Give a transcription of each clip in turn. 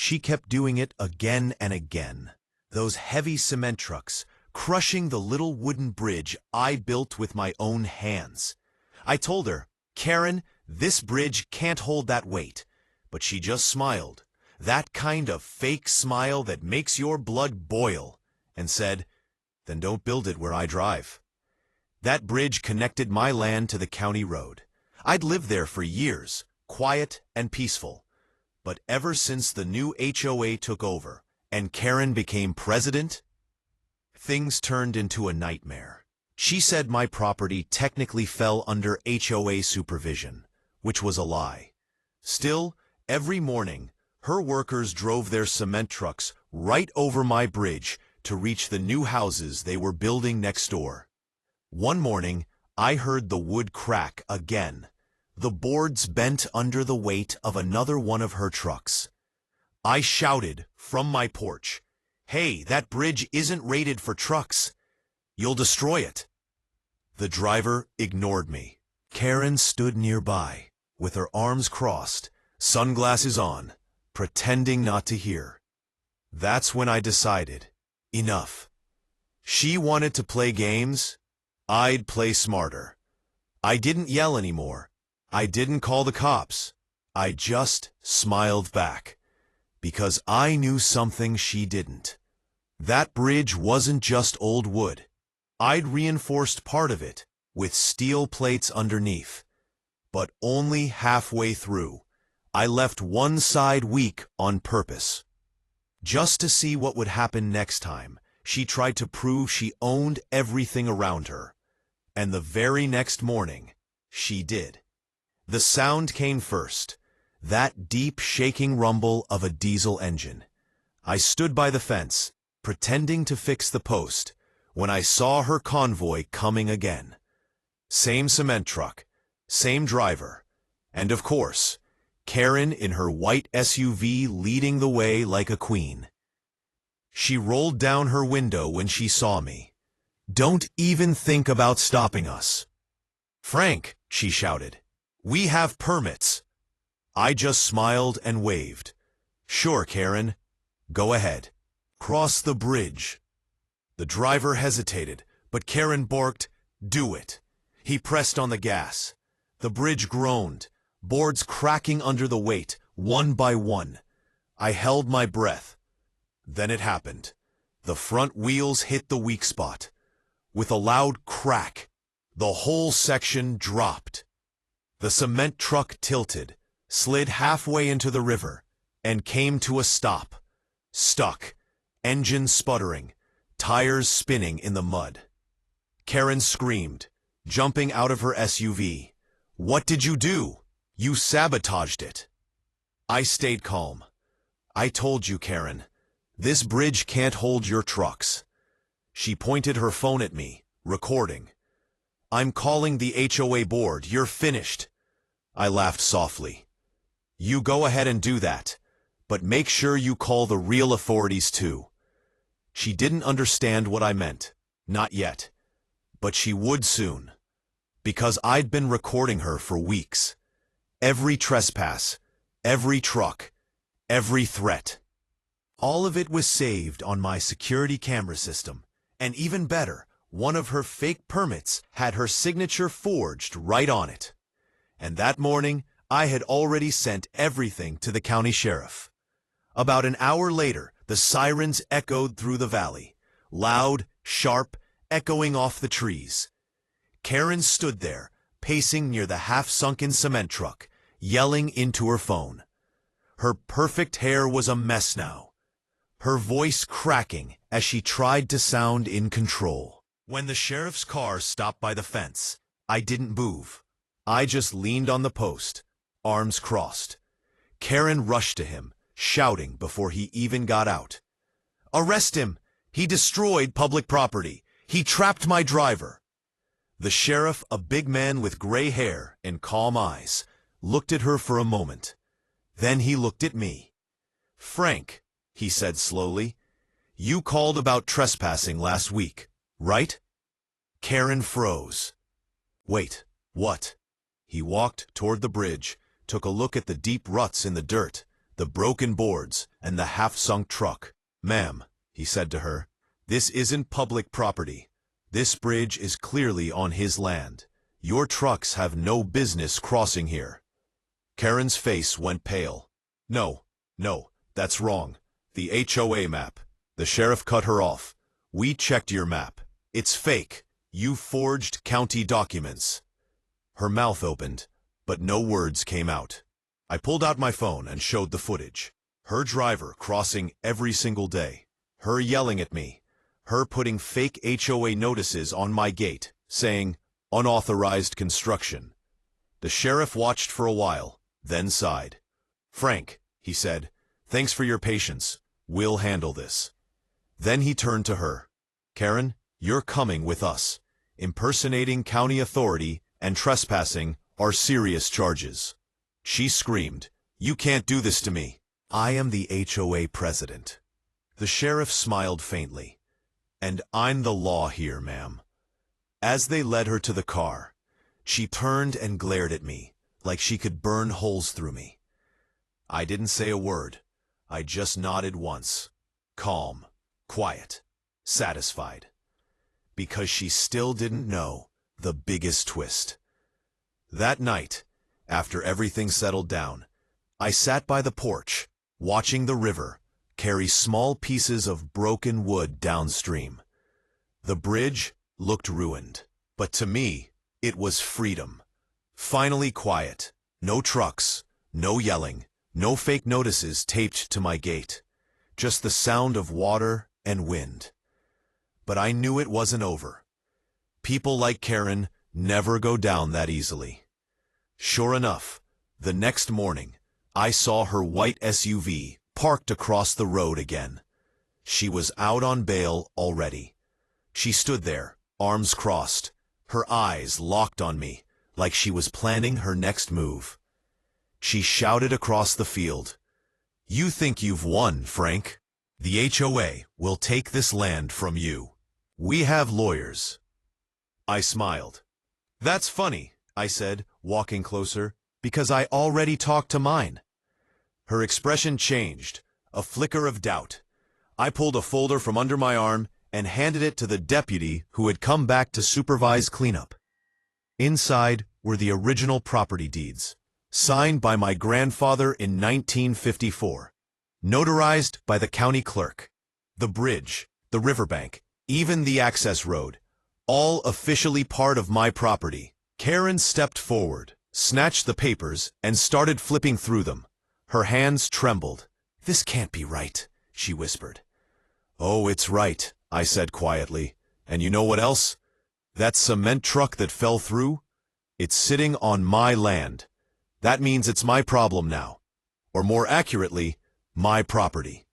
She kept doing it again and again. Those heavy cement trucks, crushing the little wooden bridge I built with my own hands. I told her, "Karen, this bridge can't hold that weight." But she just smiled, that kind of fake smile that makes your blood boil, and said, "Then don't build it where I drive." That bridge connected my land to the county road. I'd lived there for years, quiet and peaceful. But ever since the new HOA took over and Karen became president, things turned into a nightmare. She said my property technically fell under HOA supervision, which was a lie. Still, every morning, her workers drove their cement trucks right over my bridge to reach the new houses they were building next door. One morning, I heard the wood crack again. The boards bent under the weight of another one of her trucks. I shouted from my porch, "Hey, that bridge isn't rated for trucks. You'll destroy it." The driver ignored me. Karen stood nearby, with her arms crossed, sunglasses on, pretending not to hear. That's when I decided, enough. She wanted to play games. I'd play smarter. I didn't yell anymore. I didn't call the cops. I just smiled back. Because I knew something she didn't. That bridge wasn't just old wood. I'd reinforced part of it with steel plates underneath. But only halfway through, I left one side weak on purpose. Just to see what would happen next time, she tried to prove she owned everything around her. And the very next morning, she did. The sound came first, that deep shaking rumble of a diesel engine. I stood by the fence, pretending to fix the post, when I saw her convoy coming again. Same cement truck, same driver, and of course, Karen in her white SUV leading the way like a queen. She rolled down her window when she saw me. "Don't even think about stopping us." "Frank," she shouted, "we have permits." I just smiled and waved. "Sure, Karen. Go ahead. Cross the bridge." The driver hesitated, but Karen barked, "Do it." He pressed on the gas. The bridge groaned, boards cracking under the weight, one by one. I held my breath. Then it happened. The front wheels hit the weak spot. With a loud crack, the whole section dropped. The cement truck tilted, slid halfway into the river, and came to a stop. Stuck, engine sputtering, tires spinning in the mud. Karen screamed, jumping out of her SUV. "What did you do? You sabotaged it." I stayed calm. "I told you, Karen. This bridge can't hold your trucks." She pointed her phone at me, recording. "I'm calling the HOA board. You're finished." I laughed softly. "You go ahead and do that, but make sure you call the real authorities too." She didn't understand what I meant. Not yet. But she would soon. Because I'd been recording her for weeks. Every trespass, every truck, every threat. All of it was saved on my security camera system. And even better, one of her fake permits had her signature forged right on it. And that morning, I had already sent everything to the county sheriff. About an hour later, the sirens echoed through the valley, loud, sharp, echoing off the trees. Karen stood there, pacing near the half-sunken cement truck, yelling into her phone. Her perfect hair was a mess now, her voice cracking as she tried to sound in control. When the sheriff's car stopped by the fence, I didn't move. I just leaned on the post, arms crossed. Karen rushed to him, shouting before he even got out. "Arrest him! He destroyed public property! He trapped my driver!" The sheriff, a big man with gray hair and calm eyes, looked at her for a moment. Then he looked at me. "Frank," he said slowly, "you called about trespassing last week, right?" Karen froze. "Wait, what?" He walked toward the bridge, took a look at the deep ruts in the dirt, the broken boards, and the half-sunk truck. "Ma'am," he said to her, "this isn't public property. This bridge is clearly on his land. Your trucks have no business crossing here." Karen's face went pale. No, that's wrong. The HOA map." The sheriff cut her off. "We checked your map. It's fake. You forged county documents." Her mouth opened, but no words came out. I pulled out my phone and showed the footage. Her driver crossing every single day. Her yelling at me. Her putting fake HOA notices on my gate, saying, "Unauthorized construction." The sheriff watched for a while, then sighed. "Frank," he said, "thanks for your patience. We'll handle this." Then he turned to her. "Karen, you're coming with us. Impersonating county authority and trespassing are serious charges." She screamed, "You can't do this to me. I am the HOA president." The sheriff smiled faintly. "And I'm the law here, ma'am." As they led her to the car, she turned and glared at me, like she could burn holes through me. I didn't say a word. I just nodded once. Calm, quiet, satisfied. Because she still didn't know the biggest twist. That night, after everything settled down, I sat by the porch, watching the river carry small pieces of broken wood downstream. The bridge looked ruined, but to me, it was freedom. Finally quiet, no trucks, no yelling, no fake notices taped to my gate, just the sound of water and wind. But I knew it wasn't over. People like Karen never go down that easily. Sure enough, the next morning, I saw her white SUV parked across the road again. She was out on bail already. She stood there, arms crossed, her eyes locked on me, like she was planning her next move. She shouted across the field, "You think you've won, Frank? The HOA will take this land from you. We have lawyers." I smiled. "That's funny," I said, walking closer, "because I already talked to mine." Her expression changed, a flicker of doubt. I pulled a folder from under my arm and handed it to the deputy who had come back to supervise cleanup. Inside were the original property deeds, signed by my grandfather in 1954, notarized by the county clerk. The bridge, the riverbank, even the access road, all officially part of my property. Karen stepped forward, snatched the papers, and started flipping through them. Her hands trembled. "This can't be right," she whispered. "Oh, it's right," I said quietly. "And you know what else? That cement truck that fell through? It's sitting on my land. That means it's my problem now. Or more accurately, my property."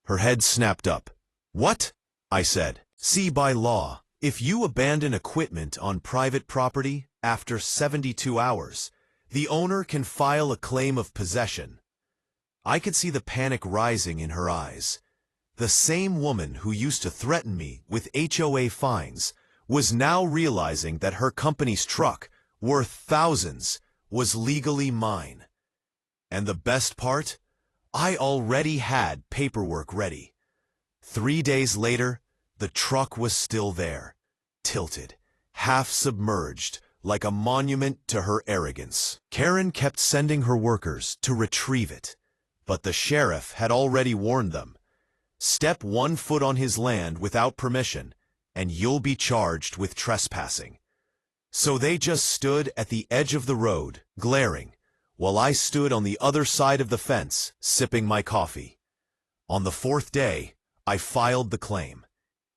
Her head snapped up. "What?" I said. "See, by law, if you abandon equipment on private property after 72 hours, the owner can file a claim of possession." I could see the panic rising in her eyes. The same woman who used to threaten me with HOA fines was now realizing that her company's truck, worth thousands, was legally mine. And the best part? I already had paperwork ready. 3 days later, the truck was still there, tilted, half submerged, like a monument to her arrogance. Karen kept sending her workers to retrieve it, but the sheriff had already warned them. Step 1 foot on his land without permission, and you'll be charged with trespassing. So they just stood at the edge of the road, glaring, while I stood on the other side of the fence, sipping my coffee. On the 4th day, I filed the claim.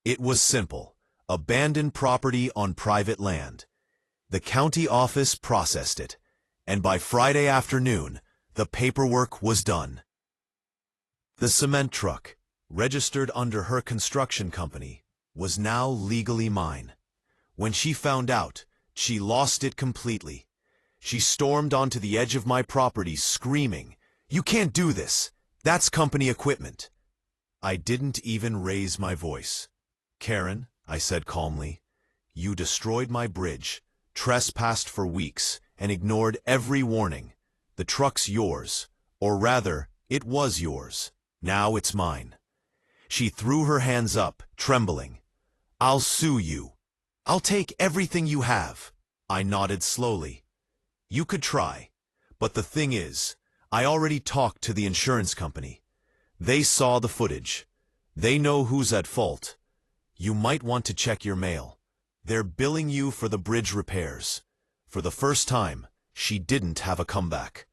It was simple: abandoned property on private land. The county office processed it, and by Friday afternoon, the paperwork was done. The cement truck, registered under her construction company, was now legally mine. When she found out, she lost it completely. She stormed onto the edge of my property screaming, "You can't do this! That's company equipment!" I didn't even raise my voice. "Karen," I said calmly, "you destroyed my bridge, trespassed for weeks, and ignored every warning. The truck's yours, or rather, It was yours. Now it's mine. She threw her hands up, trembling. I'll sue you. I'll take everything you have. I nodded slowly. You could try. But the thing is, I already talked to the insurance company. They saw the footage. They know who's at fault. You might want to check your mail. They're billing you for the bridge repairs. For the first time, she didn't have a comeback.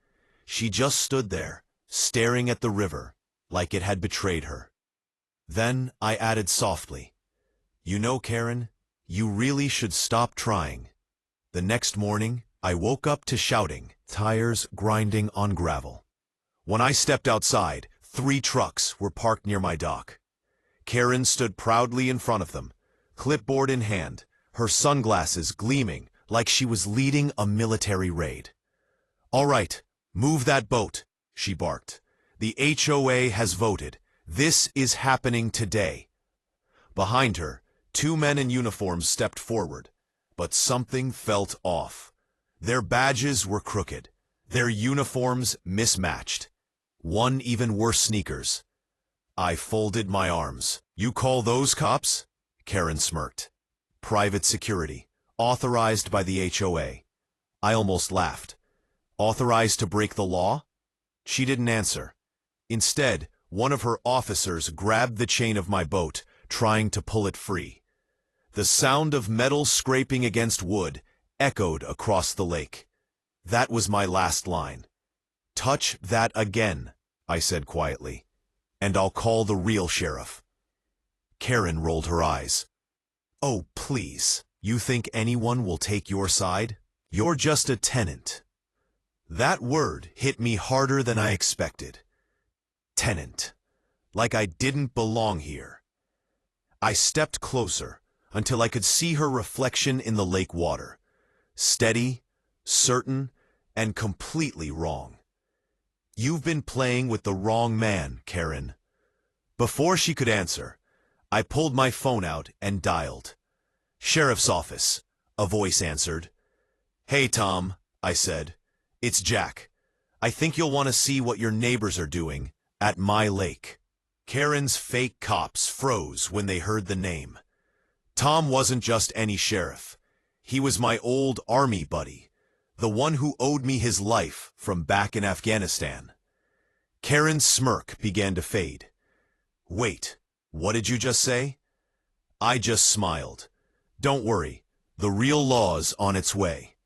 She just stood there, staring at the river, like it had betrayed her. Then I added softly, You know, Karen, you really should stop trying. The next morning, I woke up to shouting, tires grinding on gravel. When I stepped outside, 3 trucks were parked near my dock. Karen stood proudly in front of them, clipboard in hand, her sunglasses gleaming like she was leading a military raid. All right, move that boat, she barked. The HOA has voted. This is happening today. Behind her, 2 men in uniforms stepped forward, but something felt off. Their badges were crooked, their uniforms mismatched. One even wore sneakers. I folded my arms. You call those cops? Karen smirked. Private security, authorized by the HOA. I almost laughed. Authorized to break the law? She didn't answer. Instead, one of her officers grabbed the chain of my boat, trying to pull it free. The sound of metal scraping against wood echoed across the lake. That was my last line. Touch that again, I said quietly, and I'll call the real sheriff. Karen rolled her eyes. Oh, please, you think anyone will take your side? You're just a tenant. That word hit me harder than I expected. Tenant. Like I didn't belong here. I stepped closer until I could see her reflection in the lake water. Steady, certain, and completely wrong. You've been playing with the wrong man, Karen. Before she could answer, I pulled my phone out and dialed. Sheriff's office, a voice answered. Hey, Tom, I said. It's Jack. I think you'll want to see what your neighbors are doing at my lake. Karen's fake cops froze when they heard the name. Tom wasn't just any sheriff. He was my old army buddy, the one who owed me his life from back in Afghanistan. Karen's smirk began to fade. Wait, what did you just say? I just smiled. Don't worry, the real law's on its way.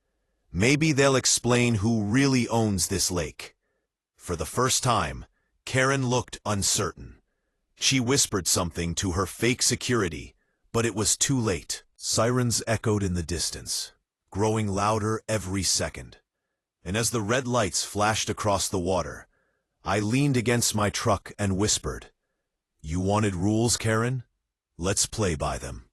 Maybe they'll explain who really owns this lake. For the first time, Karen looked uncertain. She whispered something to her fake security, but it was too late. Sirens echoed in the distance, growing louder every second. And as the red lights flashed across the water, I leaned against my truck and whispered, You wanted rules, Karen? Let's play by them.